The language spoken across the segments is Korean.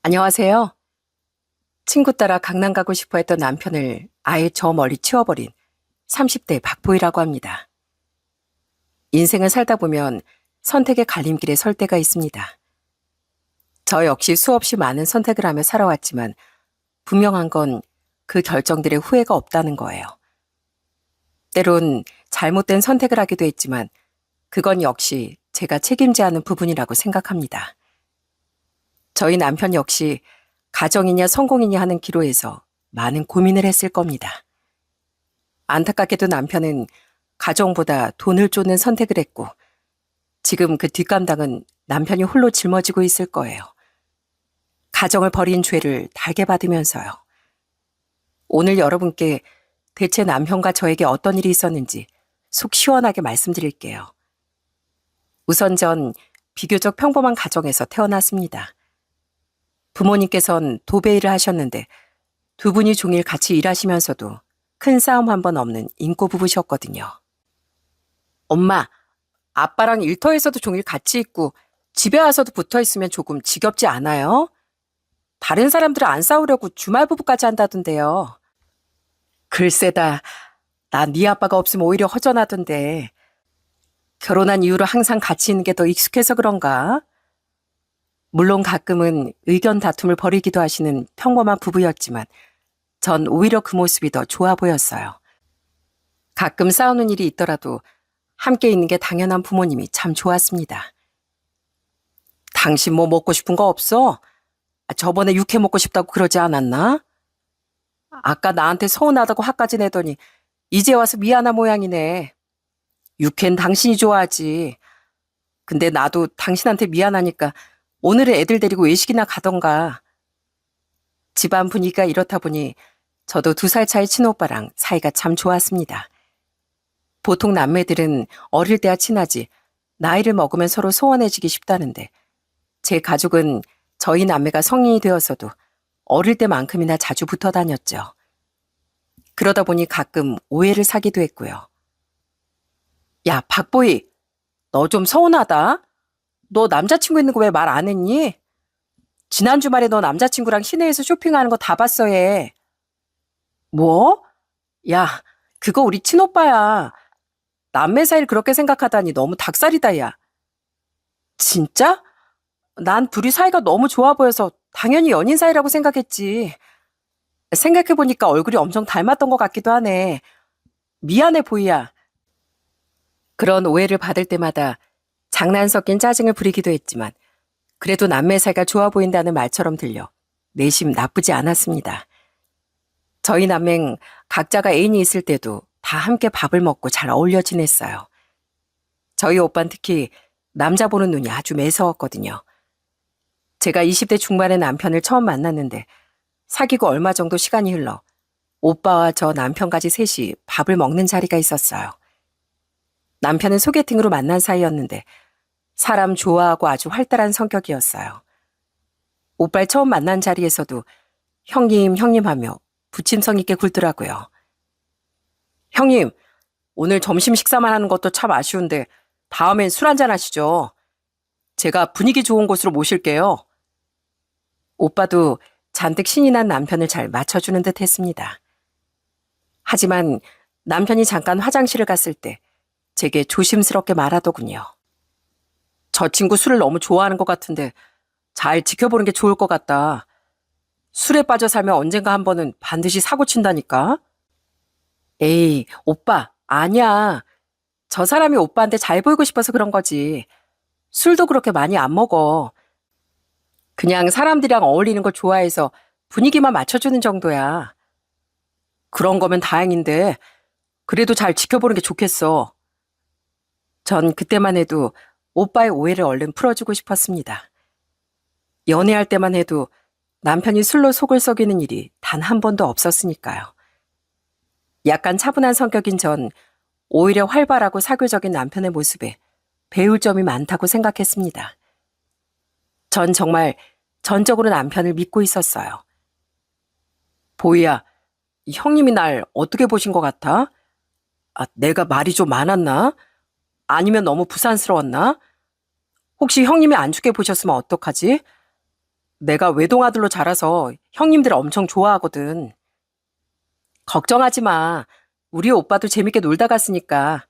안녕하세요. 친구 따라 강남 가고 싶어 했던 남편을 아예 저 멀리 치워버린 30대 박보이라고 합니다. 인생을 살다 보면 선택의 갈림길에 설 때가 있습니다. 저 역시 수없이 많은 선택을 하며 살아왔지만 분명한 건 그 결정들의 후회가 없다는 거예요. 때론 잘못된 선택을 하기도 했지만 그건 역시 제가 책임져야 하는 부분이라고 생각합니다. 저희 남편 역시 가정이냐 성공이냐 하는 기로에서 많은 고민을 했을 겁니다. 안타깝게도 남편은 가정보다 돈을 쫓는 선택을 했고 지금 그 뒷감당은 남편이 홀로 짊어지고 있을 거예요. 가정을 버린 죄를 달게 받으면서요. 오늘 여러분께 대체 남편과 저에게 어떤 일이 있었는지 속 시원하게 말씀드릴게요. 우선 전 비교적 평범한 가정에서 태어났습니다. 부모님께선 도배일을 하셨는데 두 분이 종일 같이 일하시면서도 큰 싸움 한 번 없는 인고 부부셨거든요. 엄마, 아빠랑 일터에서도 종일 같이 있고 집에 와서도 붙어 있으면 조금 지겹지 않아요? 다른 사람들은 안 싸우려고 주말 부부까지 한다던데요. 글쎄다, 나 네 아빠가 없으면 오히려 허전하던데. 결혼한 이후로 항상 같이 있는 게 더 익숙해서 그런가? 물론 가끔은 의견 다툼을 벌이기도 하시는 평범한 부부였지만 전 오히려 그 모습이 더 좋아 보였어요. 가끔 싸우는 일이 있더라도 함께 있는 게 당연한 부모님이 참 좋았습니다. 당신 뭐 먹고 싶은 거 없어? 저번에 육회 먹고 싶다고 그러지 않았나? 아까 나한테 서운하다고 화까지 내더니 이제 와서 미안한 모양이네. 육회는 당신이 좋아하지. 근데 나도 당신한테 미안하니까 오늘은 애들 데리고 외식이나 가던가. 집안 분위기가 이렇다 보니 저도 2살 차이 친오빠랑 사이가 참 좋았습니다. 보통 남매들은 어릴 때야 친하지 나이를 먹으면 서로 소원해지기 쉽다는데 제 가족은 저희 남매가 성인이 되어서도 어릴 때만큼이나 자주 붙어 다녔죠. 그러다 보니 가끔 오해를 사기도 했고요. 야, 박보희, 너 좀 서운하다. 너 남자친구 있는 거 왜 말 안 했니? 지난 주말에 너 남자친구랑 시내에서 쇼핑하는 거 다 봤어 얘. 뭐? 야, 그거 우리 친오빠야. 남매 사이를 그렇게 생각하다니 너무 닭살이다 야. 진짜? 난 둘이 사이가 너무 좋아 보여서 당연히 연인 사이라고 생각했지. 생각해보니까 얼굴이 엄청 닮았던 것 같기도 하네. 미안해 보이야. 그런 오해를 받을 때마다 장난 섞인 짜증을 부리기도 했지만 그래도 남매 사이가 좋아 보인다는 말처럼 들려 내심 나쁘지 않았습니다. 저희 남매는 각자가 애인이 있을 때도 다 함께 밥을 먹고 잘 어울려 지냈어요. 저희 오빠는 특히 남자 보는 눈이 아주 매서웠거든요. 제가 20대 중반의 남편을 처음 만났는데 사귀고 얼마 정도 시간이 흘러 오빠와 저 남편까지 셋이 밥을 먹는 자리가 있었어요. 남편은 소개팅으로 만난 사이였는데 사람 좋아하고 아주 활달한 성격이었어요. 오빠를 처음 만난 자리에서도 형님, 형님 하며 부침성 있게 굴더라고요. 형님, 오늘 점심 식사만 하는 것도 참 아쉬운데 다음엔 술 한잔 하시죠. 제가 분위기 좋은 곳으로 모실게요. 오빠도 잔뜩 신이 난 남편을 잘 맞춰주는 듯 했습니다. 하지만 남편이 잠깐 화장실을 갔을 때 제게 조심스럽게 말하더군요. 저 친구 술을 너무 좋아하는 것 같은데 잘 지켜보는 게 좋을 것 같다. 술에 빠져 살면 언젠가 한 번은 반드시 사고 친다니까. 에이, 오빠, 아니야. 저 사람이 오빠한테 잘 보이고 싶어서 그런 거지. 술도 그렇게 많이 안 먹어. 그냥 사람들이랑 어울리는 걸 좋아해서 분위기만 맞춰주는 정도야. 그런 거면 다행인데 그래도 잘 지켜보는 게 좋겠어. 전 그때만 해도 오빠의 오해를 얼른 풀어주고 싶었습니다. 연애할 때만 해도 남편이 술로 속을 썩이는 일이 단 한 번도 없었으니까요. 약간 차분한 성격인 전 오히려 활발하고 사교적인 남편의 모습에 배울 점이 많다고 생각했습니다. 전 정말 전적으로 남편을 믿고 있었어요. 보이야, 형님이 날 어떻게 보신 것 같아? 내가 말이 좀 많았나? 아니면 너무 부산스러웠나? 혹시 형님이 안 좋게 보셨으면 어떡하지? 내가 외동아들로 자라서 형님들 엄청 좋아하거든. 걱정하지 마. 우리 오빠도 재밌게 놀다 갔으니까.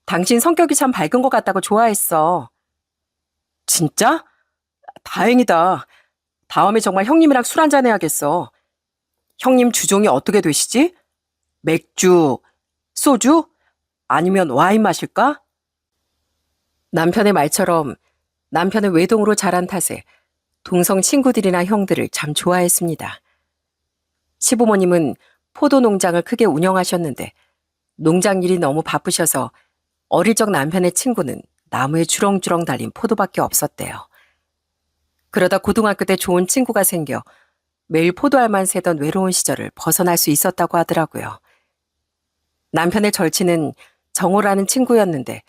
당신 성격이 참 밝은 것 같다고 좋아했어. 진짜? 다행이다. 다음에 정말 형님이랑 술 한잔 해야겠어. 형님 주종이 어떻게 되시지? 맥주, 소주? 아니면 와인 마실까? 남편의 말처럼 남편은 외동으로 자란 탓에 동성 친구들이나 형들을 참 좋아했습니다. 시부모님은 포도 농장을 크게 운영하셨는데 농장 일이 너무 바쁘셔서 어릴 적 남편의 친구는 나무에 주렁주렁 달린 포도밖에 없었대요. 그러다 고등학교 때 좋은 친구가 생겨 매일 포도알만 새던 외로운 시절을 벗어날 수 있었다고 하더라고요. 남편의 절친은 정호라는 친구였는데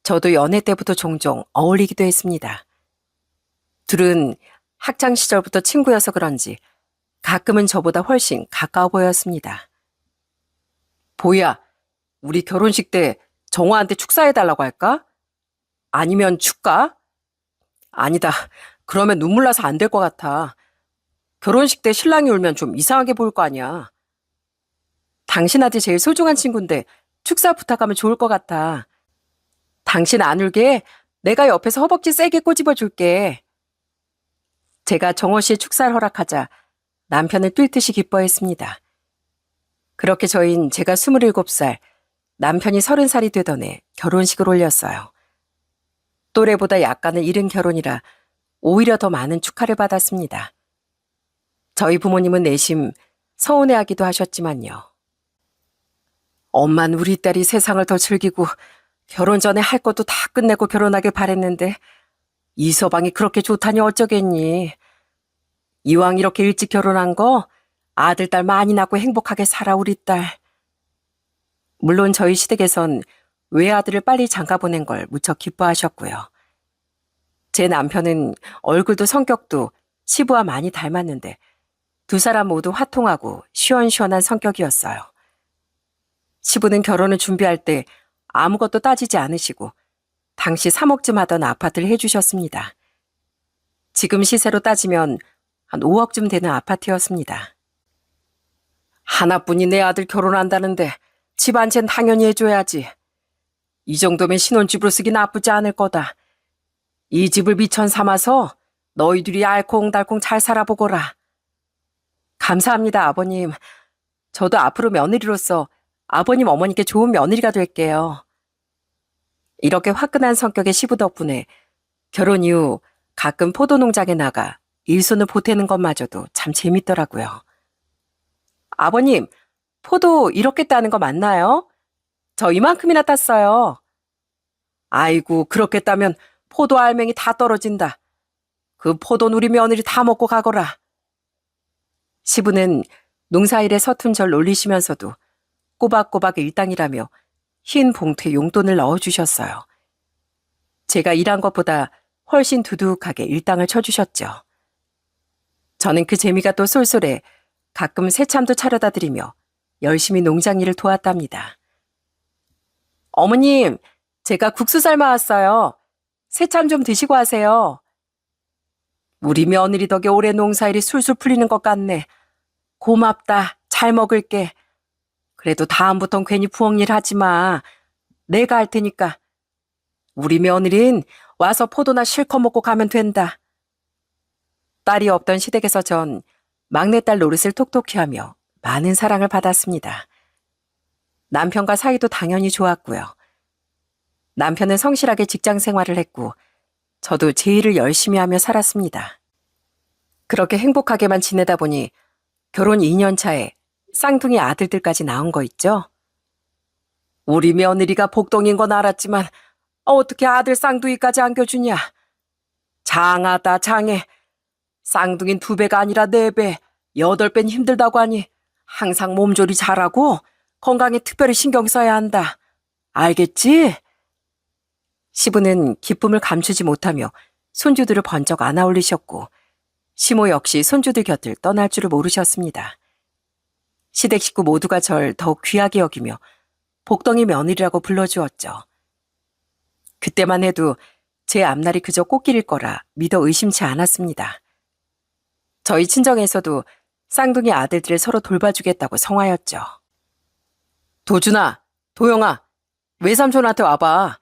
저도 연애 때부터 종종 어울리기도 했습니다. 둘은 학창 시절부터 친구여서 그런지 가끔은 저보다 훨씬 가까워 보였습니다. 보희야, 우리 결혼식 때 정호한테 축사해달라고 할까? 아니면 축가? 아니다. 그러면 눈물 나서 안 될 것 같아. 결혼식 때 신랑이 울면 좀 이상하게 보일 거 아니야. 당신한테 제일 소중한 친구인데 축사 부탁하면 좋을 것 같아. 당신 안 울게 내가 옆에서 허벅지 세게 꼬집어 줄게. 제가 정호 씨의 축사를 허락하자 남편을 뛸 듯이 기뻐했습니다. 그렇게 저흰 제가 27살, 남편이 30살이 되던 해 결혼식을 올렸어요. 또래보다 약간은 이른 결혼이라 오히려 더 많은 축하를 받았습니다. 저희 부모님은 내심 서운해하기도 하셨지만요. 엄만 우리 딸이 세상을 더 즐기고 결혼 전에 할 것도 다 끝내고 결혼하길 바랬는데 이 서방이 그렇게 좋다니 어쩌겠니. 이왕 이렇게 일찍 결혼한 거 아들, 딸 많이 낳고 행복하게 살아 우리 딸. 물론 저희 시댁에선 외아들을 빨리 장가 보낸 걸 무척 기뻐하셨고요. 제 남편은 얼굴도 성격도 시부와 많이 닮았는데 두 사람 모두 화통하고 시원시원한 성격이었어요. 시부는 결혼을 준비할 때 아무것도 따지지 않으시고 당시 3억쯤 하던 아파트를 해주셨습니다. 지금 시세로 따지면 한 5억쯤 되는 아파트였습니다. 하나뿐인 내 아들 결혼한다는데 집 한 채는 당연히 해줘야지. 이 정도면 신혼집으로 쓰기 나쁘지 않을 거다. 이 집을 미천 삼아서 너희들이 알콩달콩 잘 살아보거라. 감사합니다, 아버님. 저도 앞으로 며느리로서 아버님, 어머니께 좋은 며느리가 될게요. 이렇게 화끈한 성격의 시부 덕분에 결혼 이후 가끔 포도농장에 나가 일손을 보태는 것마저도 참 재밌더라고요. 아버님, 포도 이렇게 따는 거 맞나요? 저 이만큼이나 땄어요. 아이고, 그렇게 따면 포도 알맹이 다 떨어진다. 그 포도는 우리 며느리 다 먹고 가거라. 시부는 농사일에 서툰 절 놀리시면서도 꼬박꼬박 일당이라며 흰 봉투에 용돈을 넣어주셨어요. 제가 일한 것보다 훨씬 두둑하게 일당을 쳐주셨죠. 저는 그 재미가 또 쏠쏠해 가끔 새참도 차려다 드리며 열심히 농장 일을 도왔답니다. 어머님, 제가 국수 삶아왔어요. 새참 좀 드시고 하세요. 우리 며느리 덕에 올해 농사일이 술술 풀리는 것 같네. 고맙다. 잘 먹을게. 그래도 다음부턴 괜히 부엌일 하지 마. 내가 할 테니까. 우리 며느린 와서 포도나 실컷 먹고 가면 된다. 딸이 없던 시댁에서 전 막내딸 노릇을 톡톡히 하며 많은 사랑을 받았습니다. 남편과 사이도 당연히 좋았고요. 남편은 성실하게 직장 생활을 했고 저도 제 일을 열심히 하며 살았습니다. 그렇게 행복하게만 지내다 보니 결혼 2년 차에 쌍둥이 아들들까지 낳은 거 있죠? 우리 며느리가 복덩인 건 알았지만 어떻게 아들 쌍둥이까지 안겨주냐? 장하다 장해. 쌍둥이는 2배가 아니라 4배, 8배는 힘들다고 하니 항상 몸조리 잘하고 건강에 특별히 신경 써야 한다. 알겠지? 시부는 기쁨을 감추지 못하며 손주들을 번쩍 안아 올리셨고 시모 역시 손주들 곁을 떠날 줄을 모르셨습니다. 시댁 식구 모두가 절 더욱 귀하게 여기며 복덩이 며느리라고 불러주었죠. 그때만 해도 제 앞날이 그저 꽃길일 거라 믿어 의심치 않았습니다. 저희 친정에서도 쌍둥이 아들들을 서로 돌봐주겠다고 성화였죠. 도준아, 도영아, 외삼촌한테 와봐.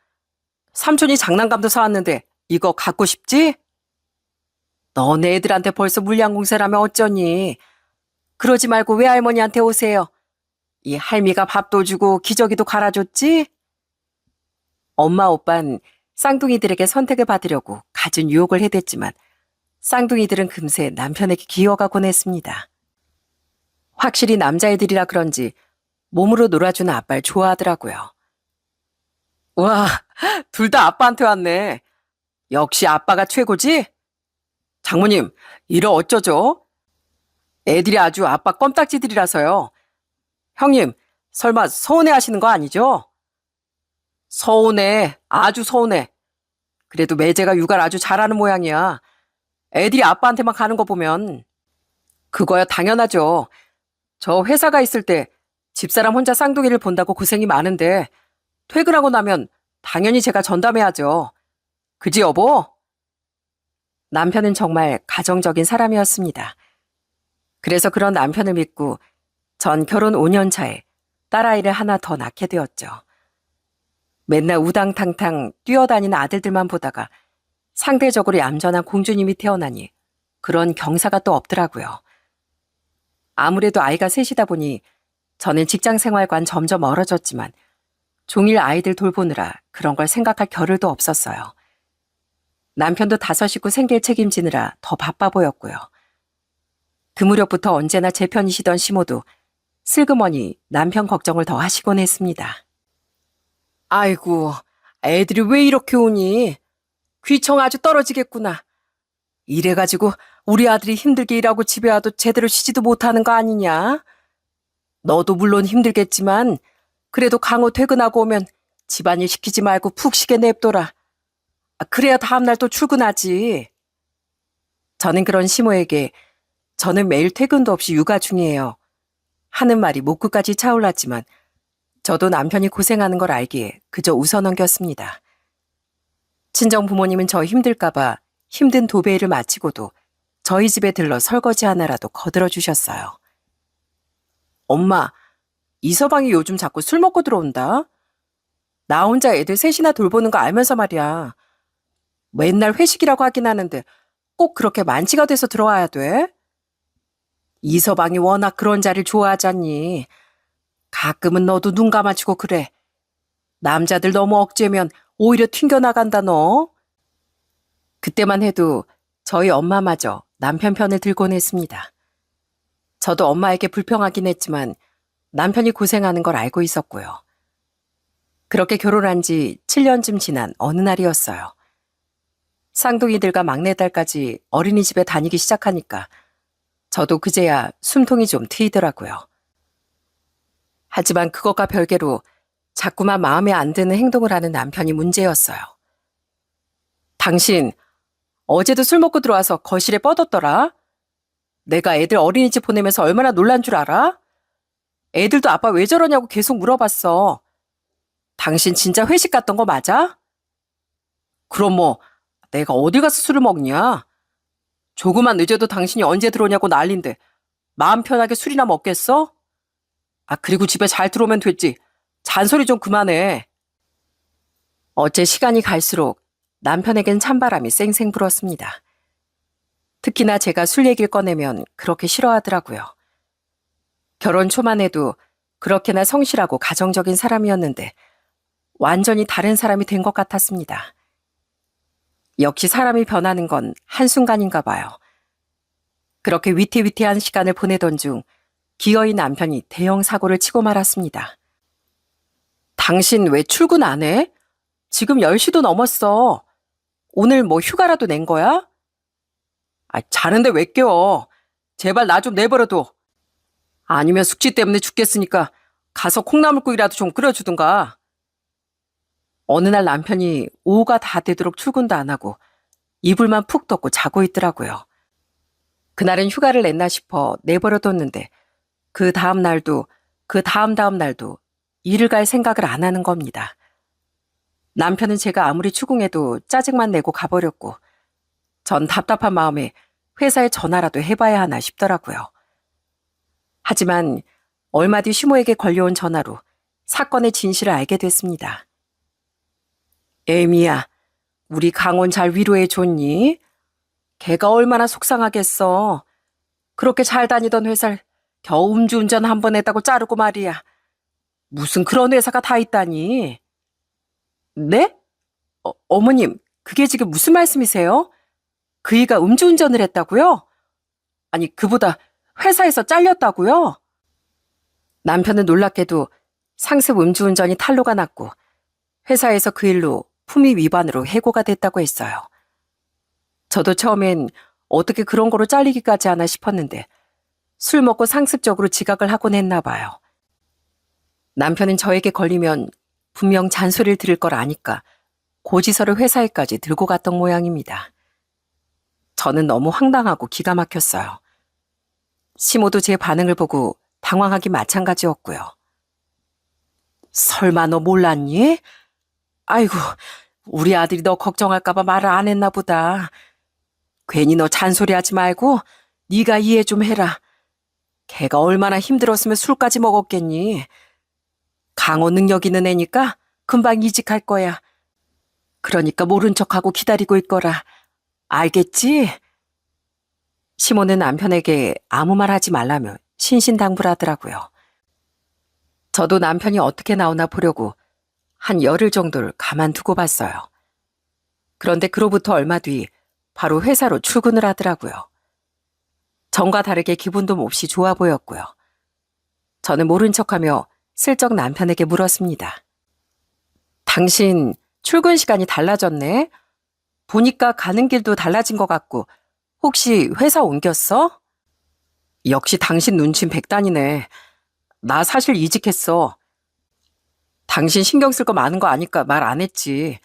삼촌이 장난감도 사왔는데 이거 갖고 싶지? 너네 애들한테 벌써 물량 공세라면 어쩌니? 그러지 말고 외할머니한테 오세요. 이 할미가 밥도 주고 기저귀도 갈아줬지? 엄마 오빤 쌍둥이들에게 선택을 받으려고 갖은 유혹을 해댔지만 쌍둥이들은 금세 남편에게 기어가곤 했습니다. 확실히 남자애들이라 그런지 몸으로 놀아주는 아빠를 좋아하더라고요. 와, 둘 다 아빠한테 왔네. 역시 아빠가 최고지? 장모님, 이러 어쩌죠? 애들이 아주 아빠 껌딱지들이라서요. 형님, 설마 서운해 하시는 거 아니죠? 서운해, 아주 서운해. 그래도 매제가 육아를 아주 잘하는 모양이야. 애들이 아빠한테만 가는 거 보면. 그거야 당연하죠. 저 회사가 있을 때 집사람 혼자 쌍둥이를 본다고 고생이 많은데 퇴근하고 나면 당연히 제가 전담해야죠. 그지 여보? 남편은 정말 가정적인 사람이었습니다. 그래서 그런 남편을 믿고 전 결혼 5년 차에 딸아이를 하나 더 낳게 되었죠. 맨날 우당탕탕 뛰어다니는 아들들만 보다가 상대적으로 얌전한 공주님이 태어나니 그런 경사가 또 없더라고요. 아무래도 아이가 셋이다 보니 저는 직장 생활과는 점점 멀어졌지만 종일 아이들 돌보느라 그런 걸 생각할 겨를도 없었어요. 남편도 5 식구 생계를 책임지느라 더 바빠 보였고요. 그 무렵부터 언제나 제 편이시던 시모도 슬그머니 남편 걱정을 더 하시곤 했습니다. 아이고, 애들이 왜 이렇게 오니? 귀청 아주 떨어지겠구나. 이래가지고 우리 아들이 힘들게 일하고 집에 와도 제대로 쉬지도 못하는 거 아니냐? 너도 물론 힘들겠지만 그래도 강호 퇴근하고 오면 집안일 시키지 말고 푹 쉬게 냅둬라. 그래야 다음날 또 출근하지. 저는 그런 시모에게 저는 매일 퇴근도 없이 육아 중이에요 하는 말이 목구까지 차올랐지만 저도 남편이 고생하는 걸 알기에 그저 웃어넘겼습니다. 친정 부모님은 저 힘들까봐 힘든 도배일을 마치고도 저희 집에 들러 설거지 하나라도 거들어 주셨어요. 엄마, 이서방이 요즘 자꾸 술 먹고 들어온다. 나 혼자 애들 셋이나 돌보는 거 알면서 말이야. 맨날 회식이라고 하긴 하는데 꼭 그렇게 만취가 돼서 들어와야 돼? 이서방이 워낙 그런 자리를 좋아하잖니. 가끔은 너도 눈 감아주고 그래. 남자들 너무 억제면 오히려 튕겨나간다 너. 그때만 해도 저희 엄마마저 남편 편을 들곤 했습니다. 저도 엄마에게 불평하긴 했지만 남편이 고생하는 걸 알고 있었고요. 그렇게 결혼한 지 7년쯤 지난 어느 날이었어요. 쌍둥이들과 막내딸까지 어린이집에 다니기 시작하니까 저도 그제야 숨통이 좀 트이더라고요. 하지만 그것과 별개로 자꾸만 마음에 안 드는 행동을 하는 남편이 문제였어요. 당신 어제도 술 먹고 들어와서 거실에 뻗었더라. 내가 애들 어린이집 보내면서 얼마나 놀란 줄 알아? 애들도 아빠 왜 저러냐고 계속 물어봤어. 당신 진짜 회식 갔던 거 맞아? 그럼 뭐 내가 어디 가서 술을 먹냐? 조금만 늦어도 당신이 언제 들어오냐고 난린데 마음 편하게 술이나 먹겠어? 그리고 집에 잘 들어오면 됐지. 잔소리 좀 그만해. 어째 시간이 갈수록 남편에겐 찬바람이 쌩쌩 불었습니다. 특히나 제가 술 얘기를 꺼내면 그렇게 싫어하더라고요. 결혼 초만 해도 그렇게나 성실하고 가정적인 사람이었는데 완전히 다른 사람이 된 것 같았습니다. 역시 사람이 변하는 건 한순간인가 봐요. 그렇게 위태위태한 시간을 보내던 중 기어이 남편이 대형 사고를 치고 말았습니다. 당신 왜 출근 안 해? 지금 10시도 넘었어. 오늘 뭐 휴가라도 낸 거야? 자는데 왜 껴? 제발 나 좀 내버려둬. 아니면 숙취 때문에 죽겠으니까 가서 콩나물국이라도 좀 끓여주든가. 어느 날 남편이 오후가 다 되도록 출근도 안 하고 이불만 푹 덮고 자고 있더라고요. 그날은 휴가를 냈나 싶어 내버려뒀는데 그 다음 날도 그 다음 날도 일을 갈 생각을 안 하는 겁니다. 남편은 제가 아무리 추궁해도 짜증만 내고 가버렸고 전 답답한 마음에 회사에 전화라도 해봐야 하나 싶더라고요. 하지만 얼마 뒤 시모에게 걸려온 전화로 사건의 진실을 알게 됐습니다. 에미야, 우리 강원 잘 위로해 줬니? 걔가 얼마나 속상하겠어. 그렇게 잘 다니던 회사를 겨우 음주운전 한 번 했다고 자르고 말이야. 무슨 그런 회사가 다 있다니. 네? 어머님, 그게 지금 무슨 말씀이세요? 그이가 음주운전을 했다고요? 아니, 그보다 회사에서 잘렸다고요? 남편은 놀랍게도 상습 음주운전이 탄로가 났고 회사에서 그 일로 품위 위반으로 해고가 됐다고 했어요. 저도 처음엔 어떻게 그런 거로 잘리기까지 하나 싶었는데 술 먹고 상습적으로 지각을 하곤 했나 봐요. 남편은 저에게 걸리면 분명 잔소리를 들을 걸 아니까 고지서를 회사에까지 들고 갔던 모양입니다. 저는 너무 황당하고 기가 막혔어요. 시모도 제 반응을 보고 당황하기 마찬가지였고요. 설마 너 몰랐니? 아이고, 우리 아들이 너 걱정할까봐 말을 안 했나 보다. 괜히 너 잔소리하지 말고 네가 이해 좀 해라. 걔가 얼마나 힘들었으면 술까지 먹었겠니. 강호 능력 있는 애니까 금방 이직할 거야. 그러니까 모른 척하고 기다리고 있거라. 알겠지? 시모는 남편에게 아무 말 하지 말라며 신신당부하더라고요. 저도 남편이 어떻게 나오나 보려고 한 열흘 정도를 가만두고 봤어요. 그런데 그로부터 얼마 뒤 바로 회사로 출근을 하더라고요. 전과 다르게 기분도 몹시 좋아 보였고요. 저는 모른 척하며 슬쩍 남편에게 물었습니다. 당신 출근 시간이 달라졌네? 보니까 가는 길도 달라진 것 같고 혹시 회사 옮겼어? 역시 당신 눈치는 백단이네. 나 사실 이직했어. 당신 신경 쓸 거 많은 거 아니까 말 안 했지.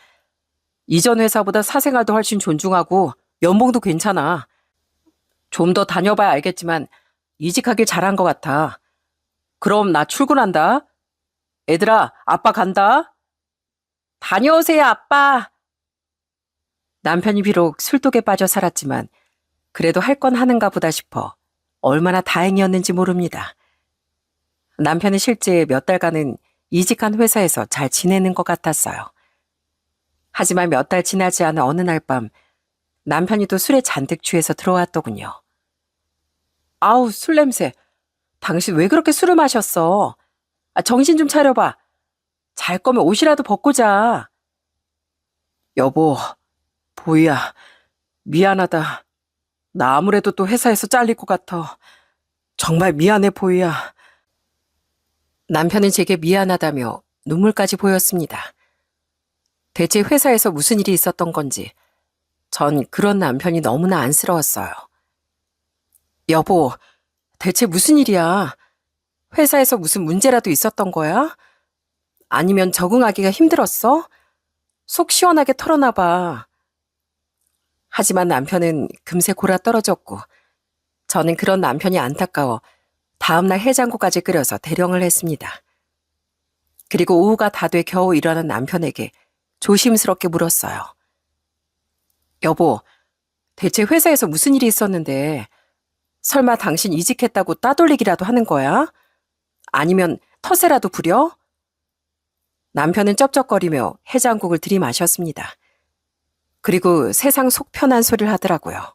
이전 회사보다 사생활도 훨씬 존중하고 연봉도 괜찮아. 좀 더 다녀봐야 알겠지만 이직하길 잘한 것 같아. 그럼 나 출근한다. 애들아, 아빠 간다. 다녀오세요, 아빠. 남편이 비록 술독에 빠져 살았지만 그래도 할 건 하는가 보다 싶어 얼마나 다행이었는지 모릅니다. 남편은 실제 몇 달간은 이직한 회사에서 잘 지내는 것 같았어요. 하지만 몇 달 지나지 않은 어느 날 밤 남편이 또 술에 잔뜩 취해서 들어왔더군요. 아우, 술 냄새. 당신 왜 그렇게 술을 마셨어? 정신 좀 차려봐. 잘 거면 옷이라도 벗고 자. 여보, 보이야. 미안하다. 나 아무래도 또 회사에서 잘릴 것 같아. 정말 미안해, 보이야. 남편은 제게 미안하다며 눈물까지 보였습니다. 대체 회사에서 무슨 일이 있었던 건지 전 그런 남편이 너무나 안쓰러웠어요. 여보, 대체 무슨 일이야? 회사에서 무슨 문제라도 있었던 거야? 아니면 적응하기가 힘들었어? 속 시원하게 털어놔봐. 하지만 남편은 금세 골아 떨어졌고 저는 그런 남편이 안타까워 다음날 해장국까지 끓여서 대령을 했습니다. 그리고 오후가 다 돼 겨우 일어난 남편에게 조심스럽게 물었어요. 여보, 대체 회사에서 무슨 일이 있었는데 설마 당신 이직했다고 따돌리기라도 하는 거야? 아니면 텃세라도 부려? 남편은 쩝쩝거리며 해장국을 들이마셨습니다. 그리고 세상 속 편한 소리를 하더라고요.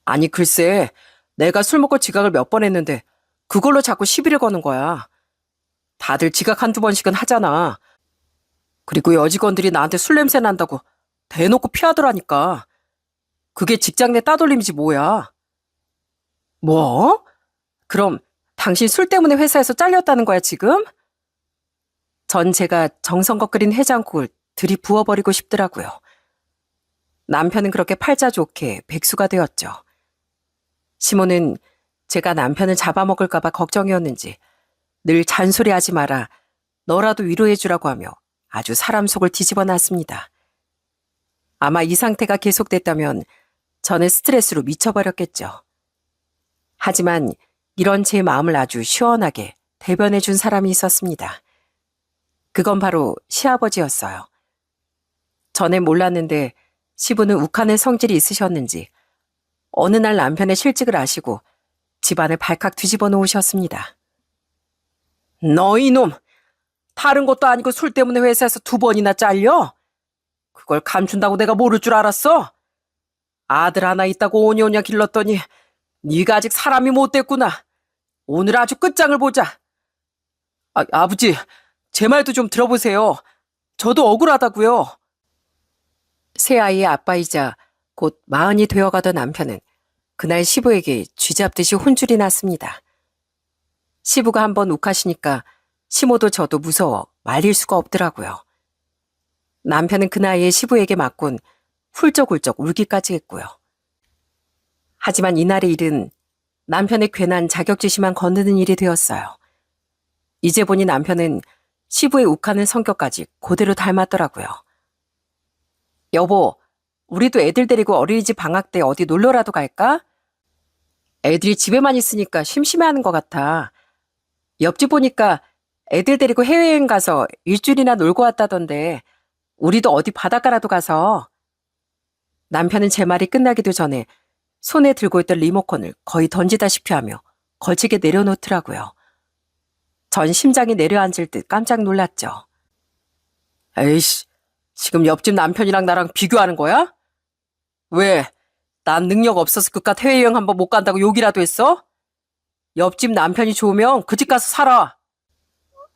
아니 글쎄, 내가 술 먹고 지각을 몇 번 했는데 그걸로 자꾸 시비를 거는 거야. 다들 지각 한두 번씩은 하잖아. 그리고 여직원들이 나한테 술 냄새 난다고 대놓고 피하더라니까. 그게 직장 내 따돌림이지 뭐야. 뭐? 그럼 당신 술 때문에 회사에서 잘렸다는 거야 지금? 전 제가 정성껏 끓인 해장국을 들이부어버리고 싶더라고요. 남편은 그렇게 팔자 좋게 백수가 되었죠. 시모는 제가 남편을 잡아먹을까봐 걱정이었는지 늘 잔소리하지 마라, 너라도 위로해주라고 하며 아주 사람 속을 뒤집어 놨습니다. 아마 이 상태가 계속됐다면 저는 스트레스로 미쳐버렸겠죠. 하지만 이런 제 마음을 아주 시원하게 대변해준 사람이 있었습니다. 그건 바로 시아버지였어요. 전엔 몰랐는데 시부는 욱하는 성질이 있으셨는지 어느 날 남편의 실직을 아시고 집안을 발칵 뒤집어 놓으셨습니다. 너 이놈! 다른 것도 아니고 술 때문에 회사에서 2번이나 잘려? 그걸 감춘다고 내가 모를 줄 알았어? 아들 하나 있다고 오냐오냐 길렀더니 네가 아직 사람이 못 됐구나. 오늘 아주 끝장을 보자. 아버지, 제 말도 좀 들어보세요. 저도 억울하다고요. 새아이의 아빠이자 곧 40이 되어가던 남편은 그날 시부에게 쥐잡듯이 혼쭐이 났습니다. 시부가 한번 욱하시니까 시모도 저도 무서워 말릴 수가 없더라고요. 남편은 그 나이에 시부에게 맞곤 훌쩍훌쩍 울기까지 했고요. 하지만 이날의 일은 남편의 괜한 자격지심만 건드는 일이 되었어요. 이제 보니 남편은 시부의 욱하는 성격까지 그대로 닮았더라고요. 여보, 우리도 애들 데리고 어린이집 방학 때 어디 놀러라도 갈까? 애들이 집에만 있으니까 심심해하는 것 같아. 옆집 보니까 애들 데리고 해외여행 가서 일주일이나 놀고 왔다던데 우리도 어디 바닷가라도 가서. 남편은 제 말이 끝나기도 전에 손에 들고 있던 리모컨을 거의 던지다시피 하며 걸치게 내려놓더라고요. 전 심장이 내려앉을 듯 깜짝 놀랐죠. 에이씨, 지금 옆집 남편이랑 나랑 비교하는 거야? 왜? 난 능력 없어서 그깟 해외여행 한번 못 간다고 욕이라도 했어? 옆집 남편이 좋으면 그 집 가서 살아.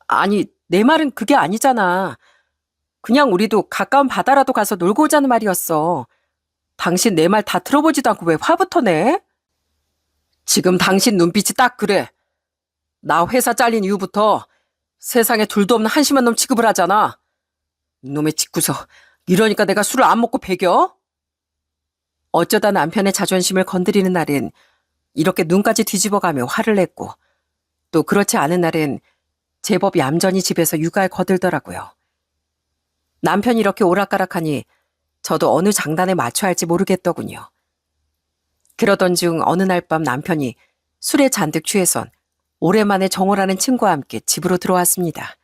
아니, 내 말은 그게 아니잖아. 그냥 우리도 가까운 바다라도 가서 놀고 오자는 말이었어. 당신 내 말 다 들어보지도 않고 왜 화부터 내? 지금 당신 눈빛이 딱 그래. 나 회사 잘린 이후부터 세상에 둘도 없는 한심한 놈 취급을 하잖아. 이놈의 짓구석. 이러니까 내가 술을 안 먹고 배겨? 어쩌다 남편의 자존심을 건드리는 날엔 이렇게 눈까지 뒤집어가며 화를 냈고, 또 그렇지 않은 날엔 제법 얌전히 집에서 육아에 거들더라고요. 남편이 이렇게 오락가락하니 저도 어느 장단에 맞춰야 할지 모르겠더군요. 그러던 중 어느 날 밤 남편이 술에 잔뜩 취해선 오랜만에 정호라는 친구와 함께 집으로 들어왔습니다.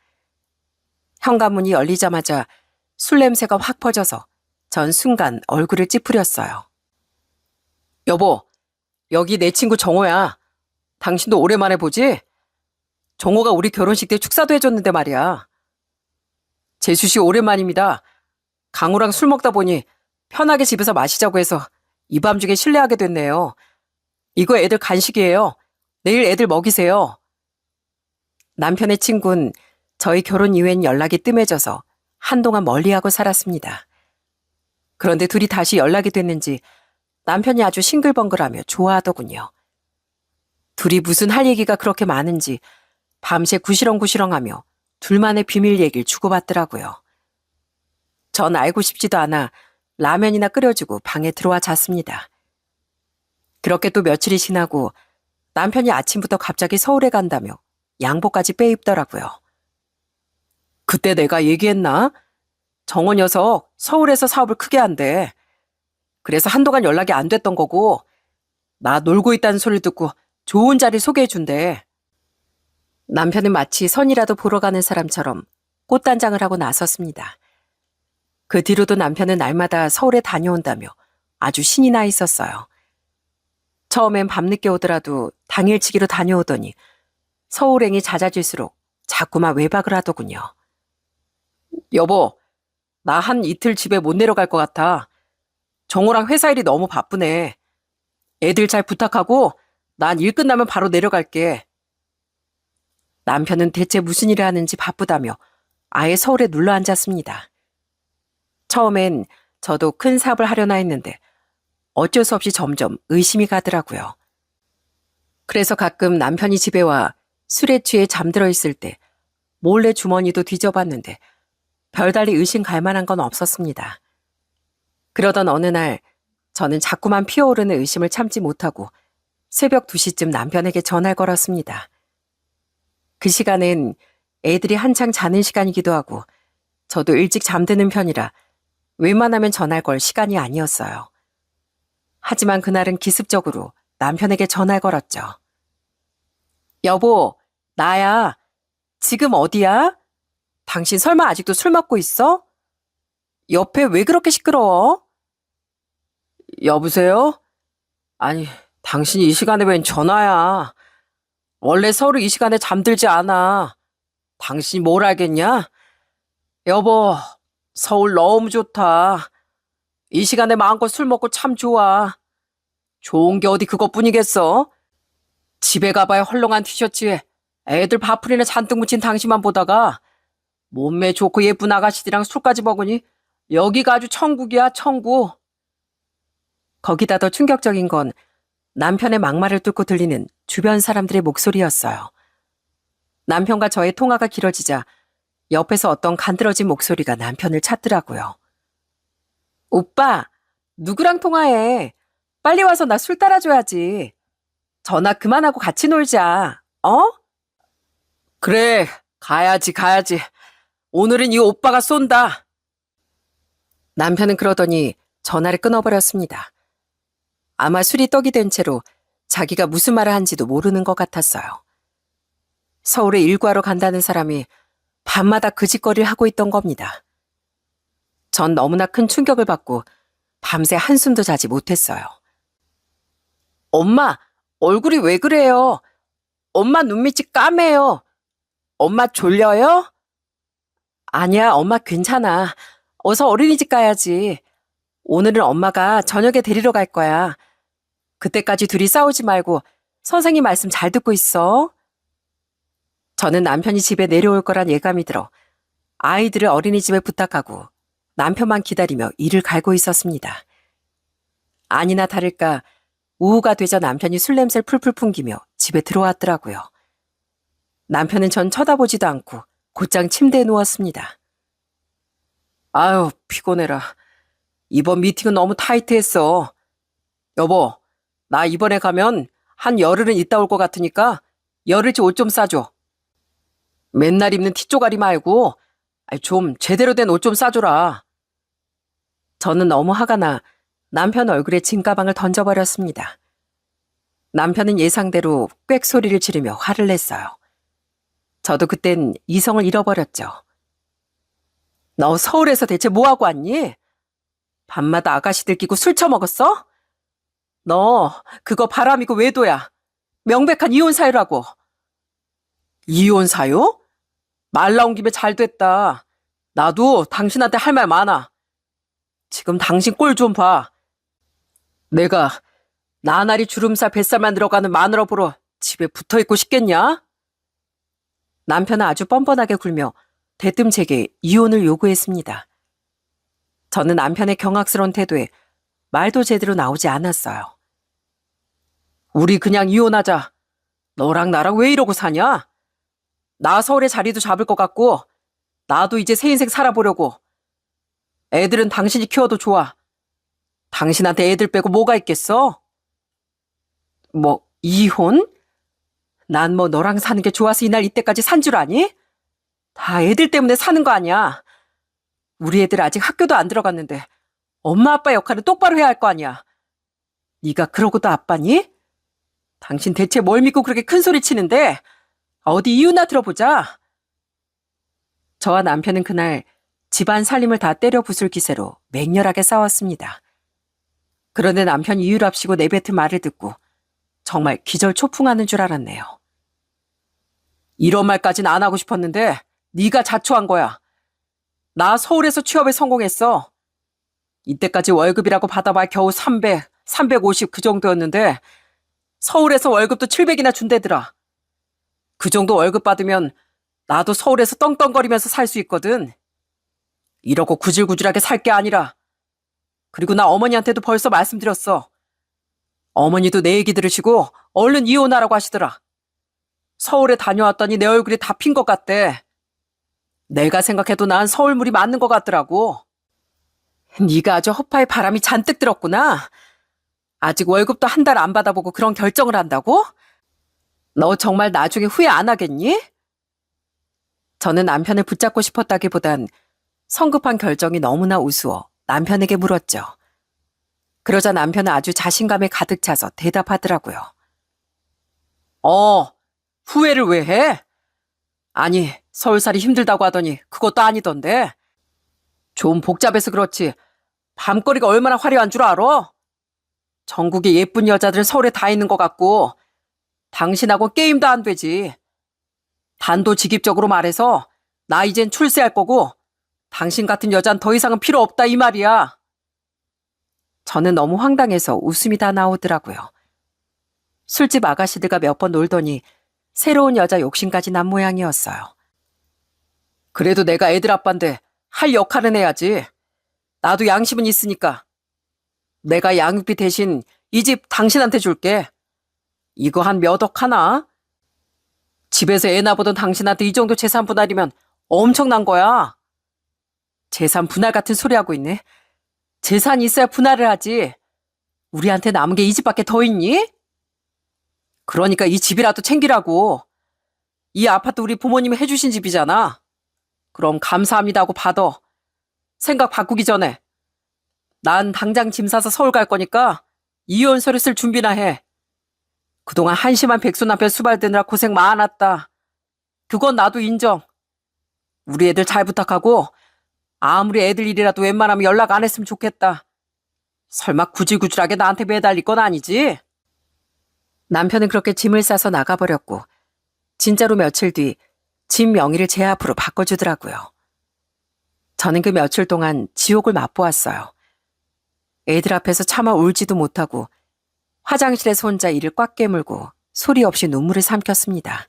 현관문이 열리자마자 술 냄새가 확 퍼져서 전 순간 얼굴을 찌푸렸어요. 여보, 여기 내 친구 정호야. 당신도 오랜만에 보지? 정호가 우리 결혼식 때 축사도 해줬는데 말이야. 재수 씨 오랜만입니다. 강우랑 술 먹다 보니 편하게 집에서 마시자고 해서 이 밤중에 실례하게 됐네요. 이거 애들 간식이에요. 내일 애들 먹이세요. 남편의 친구는 저희 결혼 이후엔 연락이 뜸해져서 한동안 멀리하고 살았습니다. 그런데 둘이 다시 연락이 됐는지 남편이 아주 싱글벙글하며 좋아하더군요. 둘이 무슨 할 얘기가 그렇게 많은지 밤새 구시렁구시렁하며 둘만의 비밀 얘기를 주고받더라고요. 전 알고 싶지도 않아 라면이나 끓여주고 방에 들어와 잤습니다. 그렇게 또 며칠이 지나고 남편이 아침부터 갑자기 서울에 간다며 양복까지 빼입더라고요. 그때 내가 얘기했나? 정호 녀석 서울에서 사업을 크게 한대. 그래서 한동안 연락이 안 됐던 거고 나 놀고 있다는 소리를 듣고 좋은 자리 소개해준대. 남편은 마치 선이라도 보러 가는 사람처럼 꽃단장을 하고 나섰습니다. 그 뒤로도 남편은 날마다 서울에 다녀온다며 아주 신이 나 있었어요. 처음엔 밤늦게 오더라도 당일치기로 다녀오더니 서울행이 잦아질수록 자꾸만 외박을 하더군요. 여보, 나 한 이틀 집에 못 내려갈 것 같아. 정호랑 회사 일이 너무 바쁘네. 애들 잘 부탁하고 난 일 끝나면 바로 내려갈게. 남편은 대체 무슨 일을 하는지 바쁘다며 아예 서울에 눌러 앉았습니다. 처음엔 저도 큰 사업을 하려나 했는데 어쩔 수 없이 점점 의심이 가더라고요. 그래서 가끔 남편이 집에 와 술에 취해 잠들어 있을 때 몰래 주머니도 뒤져봤는데 별달리 의심 갈 만한 건 없었습니다. 그러던 어느 날 저는 자꾸만 피어오르는 의심을 참지 못하고 새벽 2시쯤 남편에게 전화를 걸었습니다. 그 시간엔 애들이 한창 자는 시간이기도 하고 저도 일찍 잠드는 편이라 웬만하면 전화를 걸 시간이 아니었어요. 하지만 그날은 기습적으로 남편에게 전화를 걸었죠. 여보, 나야. 지금 어디야? 당신 설마 아직도 술 먹고 있어? 옆에 왜 그렇게 시끄러워? 여보세요? 아니, 당신이 이 시간에 웬 전화야? 원래 서울이 이 시간에 잠들지 않아. 당신이 뭘 알겠냐? 여보, 서울 너무 좋다. 이 시간에 마음껏 술 먹고 참 좋아. 좋은 게 어디 그것뿐이겠어? 집에 가봐야 헐렁한 티셔츠에 애들 밥풀이나 잔뜩 묻힌 당신만 보다가 몸매 좋고 예쁜 아가씨들이랑 술까지 먹으니 여기가 아주 천국이야, 천국. 거기다 더 충격적인 건 남편의 막말을 뚫고 들리는 주변 사람들의 목소리였어요. 남편과 저의 통화가 길어지자 옆에서 어떤 간드러진 목소리가 남편을 찾더라고요. 오빠, 누구랑 통화해? 빨리 와서 나 술 따라줘야지. 전화 그만하고 같이 놀자. 어? 그래, 가야지, 가야지. 오늘은 이 오빠가 쏜다. 남편은 그러더니 전화를 끊어버렸습니다. 아마 술이 떡이 된 채로 자기가 무슨 말을 한지도 모르는 것 같았어요. 서울에 일구하러 간다는 사람이 밤마다 그 짓거리를 하고 있던 겁니다. 전 너무나 큰 충격을 받고 밤새 한숨도 자지 못했어요. 엄마, 얼굴이 왜 그래요? 엄마 눈밑이 까매요. 엄마 졸려요? 아니야, 엄마 괜찮아. 어서 어린이집 가야지. 오늘은 엄마가 저녁에 데리러 갈 거야. 그때까지 둘이 싸우지 말고 선생님 말씀 잘 듣고 있어. 저는 남편이 집에 내려올 거란 예감이 들어 아이들을 어린이집에 부탁하고 남편만 기다리며 이를 갈고 있었습니다. 아니나 다를까 오후가 되자 남편이 술 냄새를 풀풀 풍기며 집에 들어왔더라고요. 남편은 전 쳐다보지도 않고 곧장 침대에 누웠습니다. 아유, 피곤해라. 이번 미팅은 너무 타이트했어. 여보, 나 이번에 가면 한 열흘은 있다 올 것 같으니까 열흘치 옷 좀 싸줘. 맨날 입는 티쪼가리 말고 좀 제대로 된 옷 좀 싸줘라. 저는 너무 화가 나 남편 얼굴에 진가방을 던져버렸습니다. 남편은 예상대로 꽥 소리를 지르며 화를 냈어요. 저도 그땐 이성을 잃어버렸죠. 너 서울에서 대체 뭐하고 왔니? 밤마다 아가씨들 끼고 술 처먹었어? 너 그거 바람이고 외도야. 명백한 이혼 사유라고. 이혼 사유? 말 나온 김에 잘 됐다. 나도 당신한테 할 말 많아. 지금 당신 꼴 좀 봐. 내가 나날이 주름살 뱃살만 들어가는 마누라 보러 집에 붙어있고 싶겠냐? 남편은 아주 뻔뻔하게 굴며 대뜸 제게 이혼을 요구했습니다. 저는 남편의 경악스러운 태도에 말도 제대로 나오지 않았어요. 우리 그냥 이혼하자. 너랑 나랑 왜 이러고 사냐? 나 서울에 자리도 잡을 것 같고 나도 이제 새 인생 살아보려고. 애들은 당신이 키워도 좋아. 당신한테 애들 빼고 뭐가 있겠어? 뭐 이혼? 난 뭐 너랑 사는 게 좋아서 이날 이때까지 산 줄 아니? 다 애들 때문에 사는 거 아니야. 우리 애들 아직 학교도 안 들어갔는데 엄마 아빠 역할은 똑바로 해야 할 거 아니야. 네가 그러고도 아빠니? 당신 대체 뭘 믿고 그렇게 큰 소리 치는데? 어디 이유나 들어보자. 저와 남편은 그날 집안 살림을 다 때려 부술 기세로 맹렬하게 싸웠습니다. 그런데 남편이 이유랍시고 내뱉은 말을 듣고 정말 기절초풍하는 줄 알았네요. 이런 말까진 안 하고 싶었는데 네가 자초한 거야. 나 서울에서 취업에 성공했어. 이때까지 월급이라고 받아봐야 겨우 300, 350 그 정도였는데 서울에서 월급도 700이나 준대더라. 그 정도 월급 받으면 나도 서울에서 떵떵거리면서 살 수 있거든. 이러고 구질구질하게 살 게 아니라. 그리고 나 어머니한테도 벌써 말씀드렸어. 어머니도 내 얘기 들으시고 얼른 이혼하라고 하시더라. 서울에 다녀왔더니 내 얼굴이 다 핀 것 같대. 내가 생각해도 난 서울물이 맞는 것 같더라고. 네가 아주 허파에 바람이 잔뜩 들었구나. 아직 월급도 한 달 안 받아보고 그런 결정을 한다고? 너 정말 나중에 후회 안 하겠니? 저는 남편을 붙잡고 싶었다기보단 성급한 결정이 너무나 우스워 남편에게 물었죠. 그러자 남편은 아주 자신감에 가득 차서 대답하더라고요. 후회를 왜 해? 아니, 서울살이 힘들다고 하더니 그것도 아니던데. 좀 복잡해서 그렇지 밤거리가 얼마나 화려한 줄 알아? 전국에 예쁜 여자들은 서울에 다 있는 것 같고 당신하고 게임도 안 되지. 단도직입적으로 말해서 나 이젠 출세할 거고 당신 같은 여잔 더 이상은 필요 없다 이 말이야. 저는 너무 황당해서 웃음이 다 나오더라고요. 술집 아가씨들과 몇 번 놀더니 새로운 여자 욕심까지 난 모양이었어요. 그래도 내가 애들 아빠인데 할 역할은 해야지. 나도 양심은 있으니까. 내가 양육비 대신 이 집 당신한테 줄게. 이거 한 몇 억 하나? 집에서 애 낳아보던 당신한테 이 정도 재산 분할이면 엄청난 거야. 재산 분할 같은 소리 하고 있네. 재산이 있어야 분할을 하지. 우리한테 남은 게 이 집밖에 더 있니? 그러니까 이 집이라도 챙기라고. 이 아파트 우리 부모님이 해주신 집이잖아. 그럼 감사합니다 하고 받아. 생각 바꾸기 전에. 난 당장 짐 싸서 서울 갈 거니까 이혼서류 쓸 준비나 해. 그동안 한심한 백수 남편 수발드느라 고생 많았다. 그건 나도 인정. 우리 애들 잘 부탁하고 아무리 애들 일이라도 웬만하면 연락 안 했으면 좋겠다. 설마 구질구질하게 나한테 매달릴 건 아니지? 남편은 그렇게 짐을 싸서 나가버렸고 진짜로 며칠 뒤 짐 명의를 제 앞으로 바꿔주더라고요. 저는 그 며칠 동안 지옥을 맛보았어요. 애들 앞에서 차마 울지도 못하고 화장실에서 혼자 이를 꽉 깨물고 소리 없이 눈물을 삼켰습니다.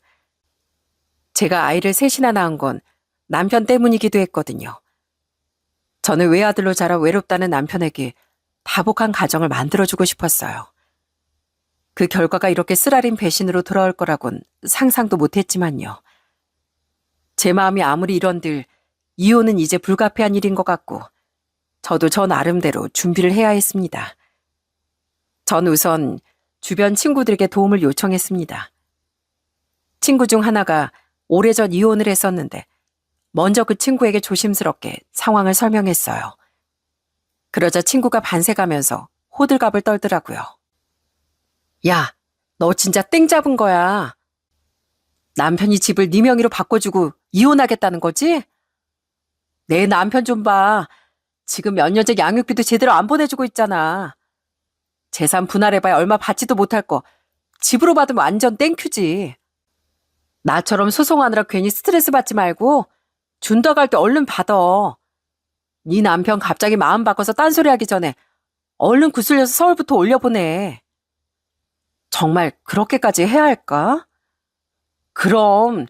제가 아이를 셋이나 낳은 건 남편 때문이기도 했거든요. 저는 외아들로 자라 외롭다는 남편에게 다복한 가정을 만들어주고 싶었어요. 그 결과가 이렇게 쓰라린 배신으로 돌아올 거라곤 상상도 못했지만요. 제 마음이 아무리 이런들 이혼은 이제 불가피한 일인 것 같고 저도 저 나름대로 준비를 해야 했습니다. 전 우선 주변 친구들에게 도움을 요청했습니다. 친구 중 하나가 오래전 이혼을 했었는데 먼저 그 친구에게 조심스럽게 상황을 설명했어요. 그러자 친구가 반색하면서 호들갑을 떨더라고요. 야, 너 진짜 땡 잡은 거야. 남편이 집을 네 명의로 바꿔주고 이혼하겠다는 거지? 내 남편 좀 봐. 지금 몇 년째 양육비도 제대로 안 보내주고 있잖아. 재산 분할해봐야 얼마 받지도 못할 거 집으로 받으면 완전 땡큐지. 나처럼 소송하느라 괜히 스트레스 받지 말고 준다고 할 때 얼른 받아. 네 남편 갑자기 마음 바꿔서 딴소리 하기 전에 얼른 구슬려서 서울부터 올려보내. 정말 그렇게까지 해야 할까? 그럼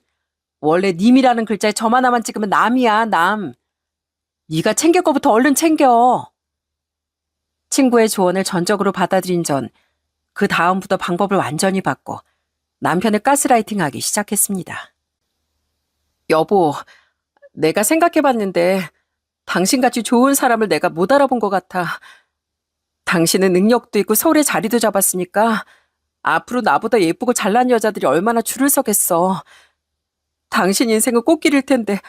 원래 님이라는 글자에 점 하나만 찍으면 남이야, 남. 네가 챙길 거부터 얼른 챙겨. 친구의 조언을 전적으로 받아들인 전 그 다음부터 방법을 완전히 바꿔 남편을 가스라이팅하기 시작했습니다. 여보, 내가 생각해봤는데 당신같이 좋은 사람을 내가 못 알아본 것 같아. 당신은 능력도 있고 서울에 자리도 잡았으니까 앞으로 나보다 예쁘고 잘난 여자들이 얼마나 줄을 서겠어. 당신 인생은 꽃길일 텐데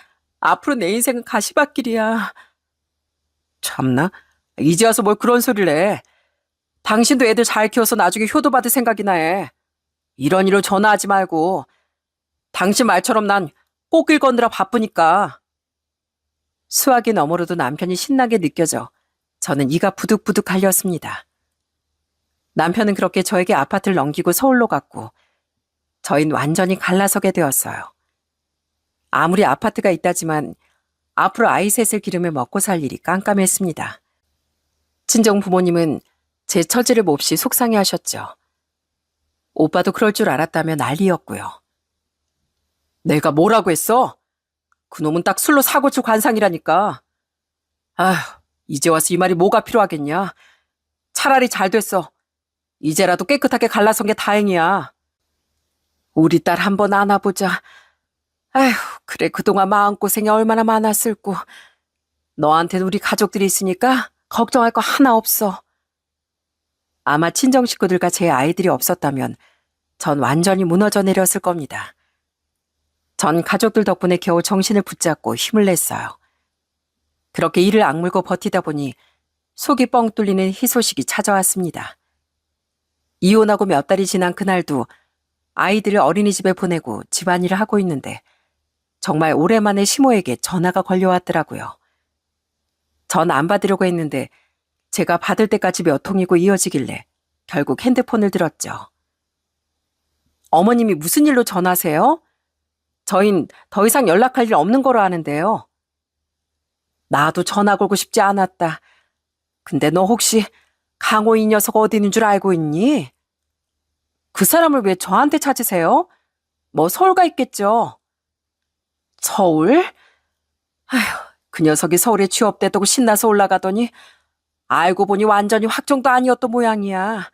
앞으로 내 인생은 가시밭길이야. 참나? 이제 와서 뭘 그런 소리를 해. 당신도 애들 잘 키워서 나중에 효도 받을 생각이나 해. 이런 일로 전화하지 말고. 당신 말처럼 난 꽃길 걷느라 바쁘니까. 수화기 너머로도 남편이 신나게 느껴져 저는 이가 부득부득 갈렸습니다. 남편은 그렇게 저에게 아파트를 넘기고 서울로 갔고 저희는 완전히 갈라서게 되었어요. 아무리 아파트가 있다지만 앞으로 아이 셋을 기르며 먹고 살 일이 깜깜했습니다. 친정 부모님은 제 처지를 몹시 속상해하셨죠. 오빠도 그럴 줄 알았다며 난리였고요. 내가 뭐라고 했어? 그놈은 딱 술로 사고칠 관상이라니까. 아휴, 이제 와서 이 말이 뭐가 필요하겠냐. 차라리 잘 됐어. 이제라도 깨끗하게 갈라선 게 다행이야. 우리 딸 한번 안아보자. 아휴, 그래 그동안 마음고생이 얼마나 많았을꼬. 너한테는 우리 가족들이 있으니까 걱정할 거 하나 없어. 아마 친정 식구들과 제 아이들이 없었다면 전 완전히 무너져 내렸을 겁니다. 전 가족들 덕분에 겨우 정신을 붙잡고 힘을 냈어요. 그렇게 이를 악물고 버티다 보니 속이 뻥 뚫리는 희소식이 찾아왔습니다. 이혼하고 몇 달이 지난 그날도 아이들을 어린이집에 보내고 집안일을 하고 있는데 정말 오랜만에 시모에게 전화가 걸려왔더라고요. 전 안 받으려고 했는데 제가 받을 때까지 몇 통이고 이어지길래 결국 핸드폰을 들었죠. 어머님이 무슨 일로 전화세요? 저흰 더 이상 연락할 일 없는 거로 아는데요. 나도 전화 걸고 싶지 않았다. 근데 너 혹시 강호 이 녀석 어디 있는 줄 알고 있니? 그 사람을 왜 저한테 찾으세요? 뭐 서울 가 있겠죠. 서울? 아휴, 그 녀석이 서울에 취업됐다고 신나서 올라가더니 알고 보니 완전히 확정도 아니었던 모양이야.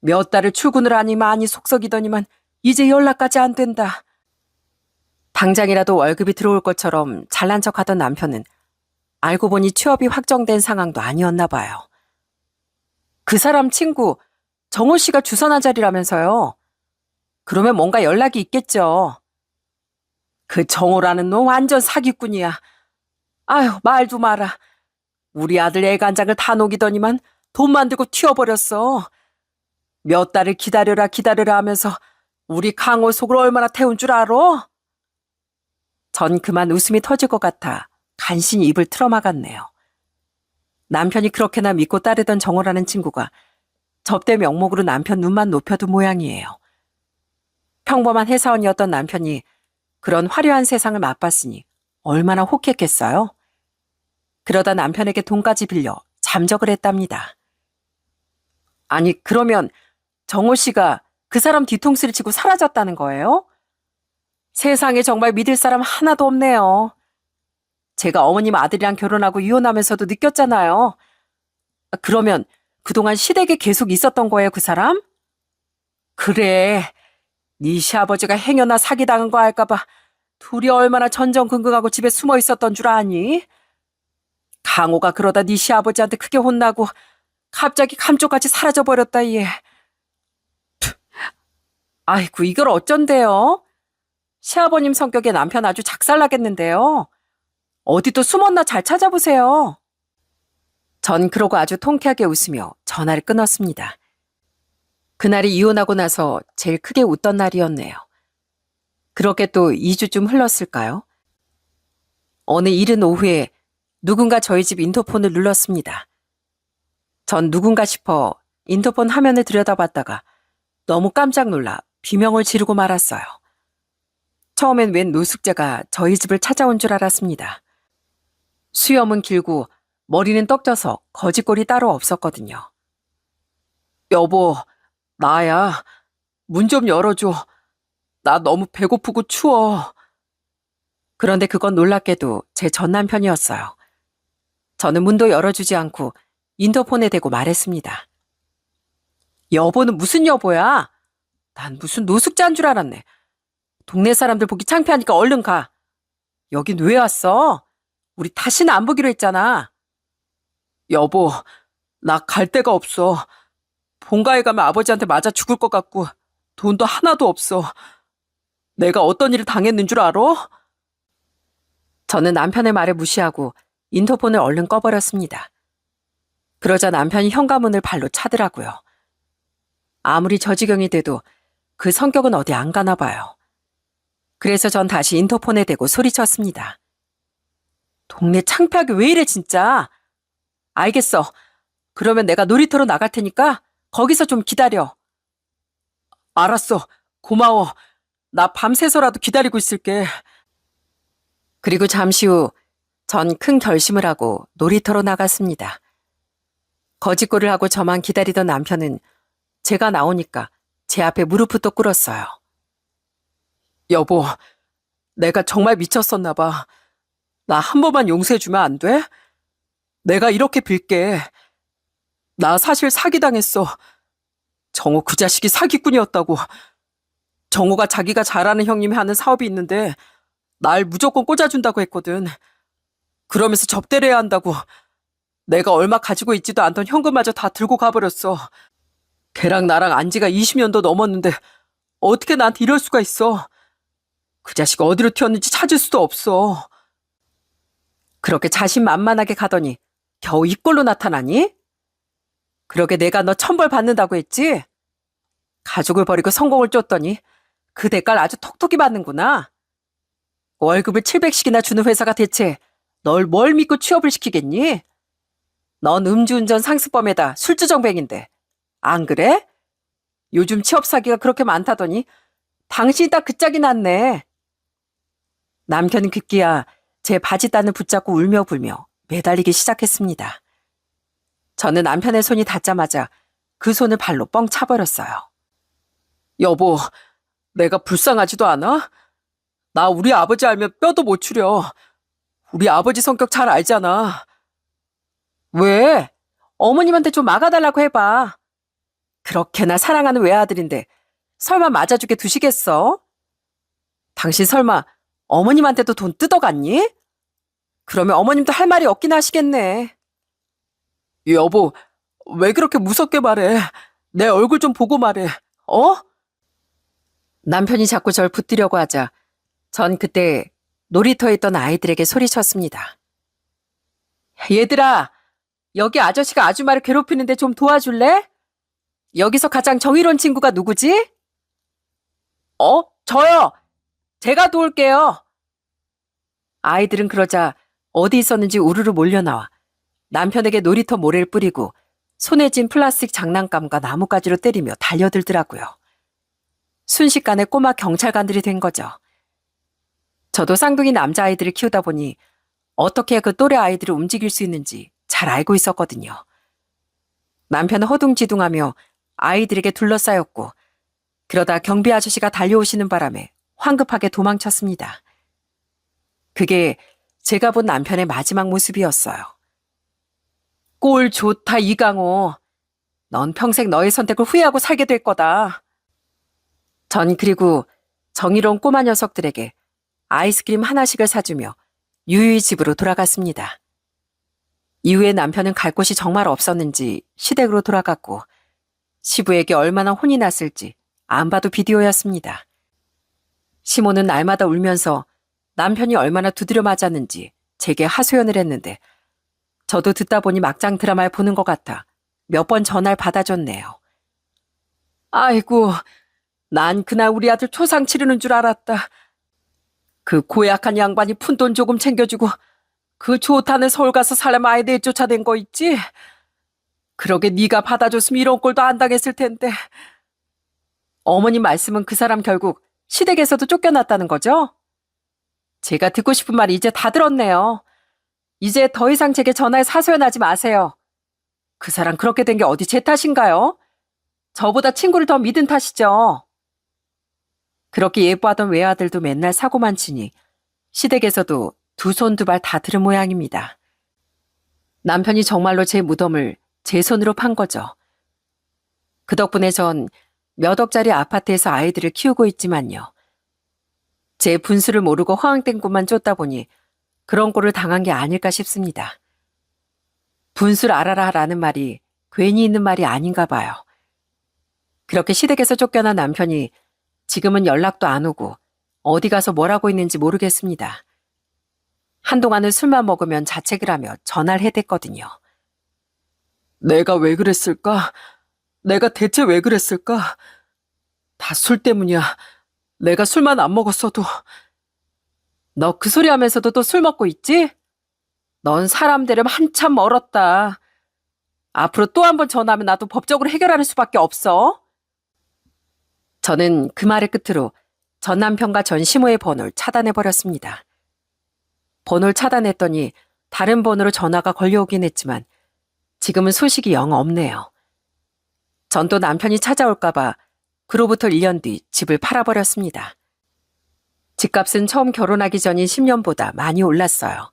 몇 달을 출근을 하니 많이 속썩이더니만 이제 연락까지 안 된다. 당장이라도 월급이 들어올 것처럼 잘난 척하던 남편은 알고 보니 취업이 확정된 상황도 아니었나 봐요. 그 사람 친구 정호 씨가 주선한 자리라면서요. 그러면 뭔가 연락이 있겠죠. 그 정호라는 놈 완전 사기꾼이야. 아휴, 말도 마라. 우리 아들 애간장을 다 녹이더니만 돈 만들고 튀어버렸어. 몇 달을 기다려라 기다려라 하면서 우리 강호 속을 얼마나 태운 줄 알아? 전 그만 웃음이 터질 것 같아 간신히 입을 틀어막았네요. 남편이 그렇게나 믿고 따르던 정호라는 친구가 접대 명목으로 남편 눈만 높여둔 모양이에요. 평범한 회사원이었던 남편이 그런 화려한 세상을 맛봤으니 얼마나 혹했겠어요? 그러다 남편에게 돈까지 빌려 잠적을 했답니다. 아니, 그러면 정호 씨가 그 사람 뒤통수를 치고 사라졌다는 거예요? 세상에 정말 믿을 사람 하나도 없네요. 제가 어머님 아들이랑 결혼하고 이혼하면서도 느꼈잖아요. 그러면 그동안 시댁에 계속 있었던 거예요, 그 사람? 그래, 네 시아버지가 행여나 사기당한 거 알까봐 둘이 얼마나 전전긍긍하고 집에 숨어 있었던 줄 아니? 강호가 그러다 네 시아버지한테 크게 혼나고 갑자기 감쪽같이 사라져버렸다 얘. 아이고 이걸 어쩐대요? 시아버님 성격에 남편 아주 작살나겠는데요. 어디 또 숨었나 잘 찾아보세요. 전 그러고 아주 통쾌하게 웃으며 전화를 끊었습니다. 그날이 이혼하고 나서 제일 크게 웃던 날이었네요. 그렇게 또 2주쯤 흘렀을까요? 어느 이른 오후에 누군가 저희 집 인터폰을 눌렀습니다. 전 누군가 싶어 인터폰 화면을 들여다봤다가 너무 깜짝 놀라 비명을 지르고 말았어요. 처음엔 웬 노숙자가 저희 집을 찾아온 줄 알았습니다. 수염은 길고 머리는 떡져서 거짓골이 따로 없었거든요. 여보, 나야. 문 좀 열어줘. 나 너무 배고프고 추워. 그런데 그건 놀랍게도 제 전 남편이었어요. 저는 문도 열어주지 않고 인터폰에 대고 말했습니다. 여보는 무슨 여보야? 난 무슨 노숙자인 줄 알았네. 동네 사람들 보기 창피하니까 얼른 가. 여긴 왜 왔어? 우리 다시는 안 보기로 했잖아. 여보, 나 갈 데가 없어. 본가에 가면 아버지한테 맞아 죽을 것 같고 돈도 하나도 없어. 내가 어떤 일을 당했는 줄 알아? 저는 남편의 말을 무시하고 인터폰을 얼른 꺼버렸습니다. 그러자 남편이 현관문을 발로 차더라고요. 아무리 저 지경이 돼도 그 성격은 어디 안 가나 봐요. 그래서 전 다시 인터폰에 대고 소리쳤습니다. 동네 창피하게 왜 이래 진짜. 알겠어. 그러면 내가 놀이터로 나갈 테니까 거기서 좀 기다려. 알았어. 고마워. 나 밤새서라도 기다리고 있을게. 그리고 잠시 후 전 큰 결심을 하고 놀이터로 나갔습니다. 거짓골을 하고 저만 기다리던 남편은 제가 나오니까 제 앞에 무릎부터 꿇었어요. 여보, 내가 정말 미쳤었나 봐. 나 한 번만 용서해주면 안 돼? 내가 이렇게 빌게. 나 사실 사기당했어. 정호 그 자식이 사기꾼이었다고. 정호가 자기가 잘하는 형님이 하는 사업이 있는데 날 무조건 꽂아준다고 했거든. 그러면서 접대를 해야 한다고. 내가 얼마 가지고 있지도 않던 현금마저 다 들고 가버렸어. 걔랑 나랑 안 지가 20년도 넘었는데 어떻게 나한테 이럴 수가 있어. 그 자식 어디로 튀었는지 찾을 수도 없어. 그렇게 자신만만하게 가더니 겨우 이꼴로 나타나니? 그러게 내가 너 천벌 받는다고 했지? 가족을 버리고 성공을 쫓더니 그 대가를 아주 톡톡히 받는구나. 월급을 700씩이나 주는 회사가 대체 널 뭘 믿고 취업을 시키겠니? 넌 음주운전 상습범에다 술주정뱅인데 안 그래? 요즘 취업 사기가 그렇게 많다더니 당신이 딱 그 짝이 났네. 남편은 급기야 제 바지단을 붙잡고 울며 불며 매달리기 시작했습니다. 저는 남편의 손이 닿자마자 그 손을 발로 뻥 차버렸어요. 여보, 내가 불쌍하지도 않아? 나 우리 아버지 알면 뼈도 못 추려. 우리 아버지 성격 잘 알잖아. 왜? 어머님한테 좀 막아달라고 해봐. 그렇게나 사랑하는 외아들인데 설마 맞아주게 두시겠어? 당신 설마 어머님한테도 돈 뜯어갔니? 그러면 어머님도 할 말이 없긴 하시겠네. 여보, 왜 그렇게 무섭게 말해? 내 얼굴 좀 보고 말해. 어? 남편이 자꾸 절 붙들려고 하자 전 그때 놀이터에 있던 아이들에게 소리쳤습니다. 얘들아, 여기 아저씨가 아줌마를 괴롭히는데 좀 도와줄래? 여기서 가장 정의로운 친구가 누구지? 저요. 제가 도울게요. 아이들은 그러자 어디 있었는지 우르르 몰려나와 남편에게 놀이터 모래를 뿌리고 손에 쥔 플라스틱 장난감과 나뭇가지로 때리며 달려들더라고요. 순식간에 꼬마 경찰관들이 된 거죠. 저도 쌍둥이 남자아이들을 키우다 보니 어떻게 그 또래 아이들을 움직일 수 있는지 잘 알고 있었거든요. 남편은 허둥지둥하며 아이들에게 둘러싸였고 그러다 경비 아저씨가 달려오시는 바람에 황급하게 도망쳤습니다. 그게 제가 본 남편의 마지막 모습이었어요. 꼴 좋다 이강호. 넌 평생 너의 선택을 후회하고 살게 될 거다. 전 그리고 정의로운 꼬마 녀석들에게 아이스크림 하나씩을 사주며 유유히 집으로 돌아갔습니다. 이후에 남편은 갈 곳이 정말 없었는지 시댁으로 돌아갔고 시부에게 얼마나 혼이 났을지 안 봐도 비디오였습니다. 시모는 날마다 울면서 남편이 얼마나 두드려 맞았는지 제게 하소연을 했는데 저도 듣다 보니 막장 드라마를 보는 것 같아 몇 번 전화를 받아줬네요. 아이고, 난 그날 우리 아들 초상 치르는 줄 알았다. 그 고약한 양반이 푼돈 조금 챙겨주고 그 좋다는 서울 가서 살려면 아이 내쫓아낸 거 있지? 그러게 네가 받아줬으면 이런 꼴도 안 당했을 텐데. 어머님 말씀은 그 사람 결국 시댁에서도 쫓겨났다는 거죠? 제가 듣고 싶은 말이 이제 다 들었네요. 이제 더 이상 제게 전화해 사소연하지 마세요. 그 사람 그렇게 된 게 어디 제 탓인가요? 저보다 친구를 더 믿은 탓이죠. 그렇게 예뻐하던 외아들도 맨날 사고만 치니 시댁에서도 두 손 두 발 다 들은 모양입니다. 남편이 정말로 제 무덤을 제 손으로 판 거죠. 그 덕분에 전 몇 억짜리 아파트에서 아이들을 키우고 있지만요. 제 분수를 모르고 허황된 꿈만 쫓다 보니 그런 꼴을 당한 게 아닐까 싶습니다. 분수를 알아라 라는 말이 괜히 있는 말이 아닌가 봐요. 그렇게 시댁에서 쫓겨난 남편이 지금은 연락도 안 오고 어디 가서 뭘 하고 있는지 모르겠습니다. 한동안은 술만 먹으면 자책을 하며 전화를 해댔거든요. 내가 왜 그랬을까? 내가 대체 왜 그랬을까? 다 술 때문이야. 내가 술만 안 먹었어도. 너 그 소리 하면서도 또 술 먹고 있지? 넌 사람 되려면 한참 멀었다. 앞으로 또 한 번 전화하면 나도 법적으로 해결하는 수밖에 없어. 저는 그 말을 끝으로 전 남편과 전 시모의 번호를 차단해버렸습니다. 번호를 차단했더니 다른 번호로 전화가 걸려오긴 했지만 지금은 소식이 영 없네요. 전 또 남편이 찾아올까봐 그로부터 1년 뒤 집을 팔아버렸습니다. 집값은 처음 결혼하기 전인 10년보다 많이 올랐어요.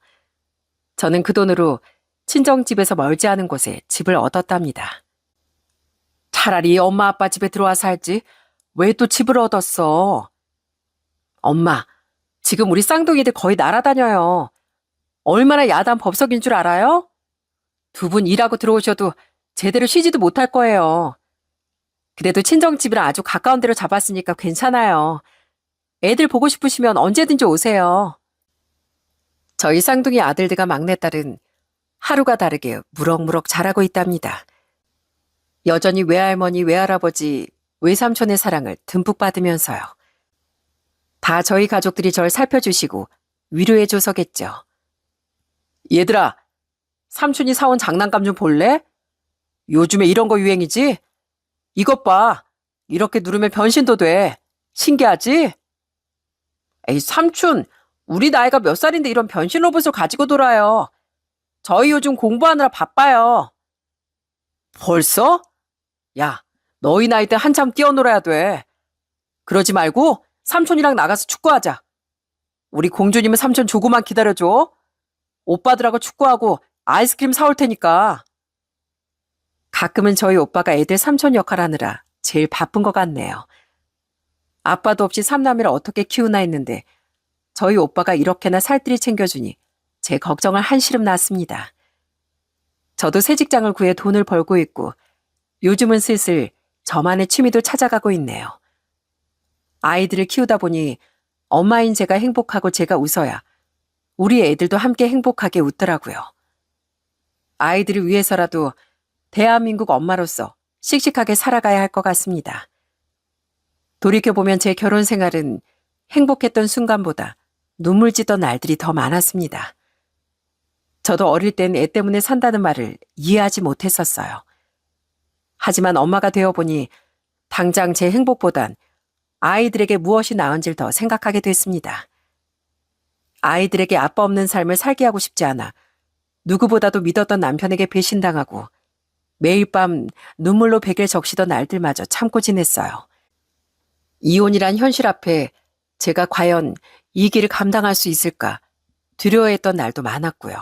저는 그 돈으로 친정집에서 멀지 않은 곳에 집을 얻었답니다. 차라리 엄마 아빠 집에 들어와 살지 왜 또 집을 얻었어? 엄마, 지금 우리 쌍둥이들 거의 날아다녀요. 얼마나 야단 법석인 줄 알아요? 두 분 일하고 들어오셔도 제대로 쉬지도 못할 거예요. 그래도 친정집이랑 아주 가까운 데로 잡았으니까 괜찮아요. 애들 보고 싶으시면 언제든지 오세요. 저희 쌍둥이 아들들과 막내딸은 하루가 다르게 무럭무럭 자라고 있답니다. 여전히 외할머니, 외할아버지, 외삼촌의 사랑을 듬뿍 받으면서요. 다 저희 가족들이 절 살펴주시고 위로해줘서겠죠. 얘들아, 삼촌이 사온 장난감 좀 볼래? 요즘에 이런 거 유행이지? 이것 봐. 이렇게 누르면 변신도 돼. 신기하지? 에이, 삼촌. 우리 나이가 몇 살인데 이런 변신 로봇을 가지고 놀아요. 저희 요즘 공부하느라 바빠요. 벌써? 야, 너희 나이 때 한참 뛰어놀아야 돼. 그러지 말고 삼촌이랑 나가서 축구하자. 우리 공주님은 삼촌 조금만 기다려줘. 오빠들하고 축구하고 아이스크림 사올 테니까. 가끔은 저희 오빠가 애들 삼촌 역할하느라 제일 바쁜 것 같네요. 아빠도 없이 삼남매를 어떻게 키우나 했는데 저희 오빠가 이렇게나 살뜰히 챙겨주니 제 걱정을 한시름 놨습니다. 저도 새 직장을 구해 돈을 벌고 있고 요즘은 슬슬 저만의 취미도 찾아가고 있네요. 아이들을 키우다 보니 엄마인 제가 행복하고 제가 웃어야 우리 애들도 함께 행복하게 웃더라고요. 아이들을 위해서라도 대한민국 엄마로서 씩씩하게 살아가야 할 것 같습니다. 돌이켜보면 제 결혼 생활은 행복했던 순간보다 눈물 찌던 날들이 더 많았습니다. 저도 어릴 땐 애 때문에 산다는 말을 이해하지 못했었어요. 하지만 엄마가 되어보니 당장 제 행복보단 아이들에게 무엇이 나은지를 더 생각하게 됐습니다. 아이들에게 아빠 없는 삶을 살게 하고 싶지 않아 누구보다도 믿었던 남편에게 배신당하고 매일 밤 눈물로 베개를 적시던 날들마저 참고 지냈어요. 이혼이란 현실 앞에 제가 과연 이 길을 감당할 수 있을까 두려워했던 날도 많았고요.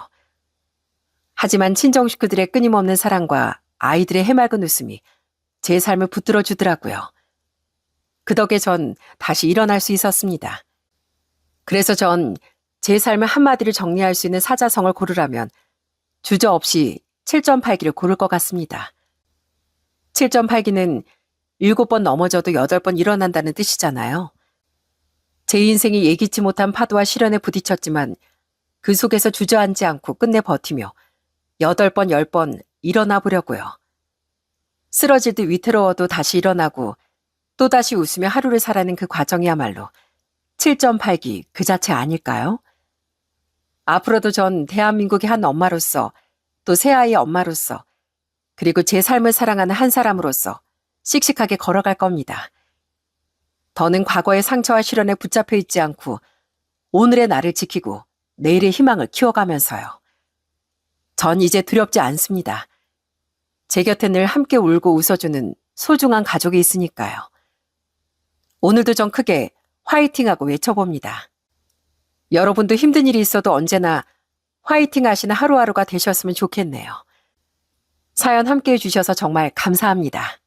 하지만 친정 식구들의 끊임없는 사랑과 아이들의 해맑은 웃음이 제 삶을 붙들어 주더라고요. 그 덕에 전 다시 일어날 수 있었습니다. 그래서 전 제 삶을 한마디를 정리할 수 있는 사자성어를 고르라면 주저없이 7.8기를 고를 것 같습니다. 7.8기는 7번 넘어져도 8번 일어난다는 뜻이잖아요. 제 인생이 예기치 못한 파도와 시련에 부딪혔지만 그 속에서 주저앉지 않고 끝내 버티며 8번, 10번 일어나 보려고요. 쓰러질 듯 위태로워도 다시 일어나고 또다시 웃으며 하루를 살아낸 그 과정이야말로 7.8기 그 자체 아닐까요? 앞으로도 전 대한민국의 한 엄마로서 또 새아이의 엄마로서 그리고 제 삶을 사랑하는 한 사람으로서 씩씩하게 걸어갈 겁니다. 더는 과거의 상처와 시련에 붙잡혀 있지 않고 오늘의 나를 지키고 내일의 희망을 키워가면서요. 전 이제 두렵지 않습니다. 제 곁에 늘 함께 울고 웃어주는 소중한 가족이 있으니까요. 오늘도 전 크게 화이팅하고 외쳐봅니다. 여러분도 힘든 일이 있어도 언제나 화이팅 하시는 하루하루가 되셨으면 좋겠네요. 사연 함께 해주셔서 정말 감사합니다.